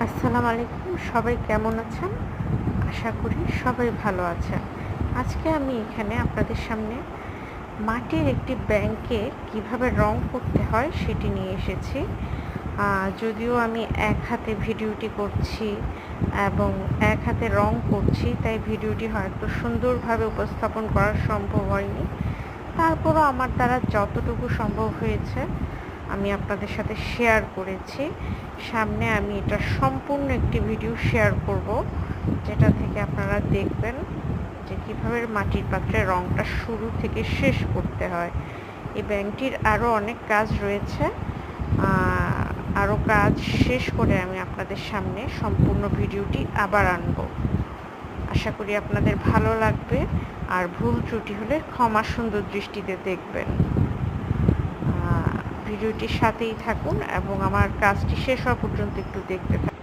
আসসালামু আলাইকুম। সবাই কেমন আছেন? আশা করি সবাই ভালো আছেন। আজকে আমি এখানে আপনাদের সামনে মাটির একটি ব্যাঙকে কিভাবে রং করতে হয় সেটি নিয়ে এসেছি। যদিও আমি এক হাতে ভিডিওটি করছি এবং এক হাতে রং করছি, তাই ভিডিওটি হয়তো সুন্দরভাবে উপস্থাপন করা সম্ভব হয়নি। তারপরও আমার দ্বারা যতটুকু সম্ভব হয়েছে আমি আপনাদের সাথে শেয়ার করেছি। সামনে আমি এটা সম্পূর্ণ একটি ভিডিও শেয়ার করব, যেটা থেকে আপনারা দেখবেন যে কীভাবে মাটির পাত্রে রঙটা শুরু থেকে শেষ করতে হয়। এই ব্যাঙটির আরও অনেক কাজ রয়েছে, আরও কাজ শেষ করে আমি আপনাদের সামনে সম্পূর্ণ ভিডিওটি আবার আনব। আশা করি আপনাদের ভালো লাগবে, আর ভুল ত্রুটি হলে ক্ষমা সুন্দর দৃষ্টিতে দেখবেন। ভিডিওটির সাথেই থাকুন এবং আমার কাজটি শেষ হওয়া পর্যন্ত একটু দেখতে থাকুন।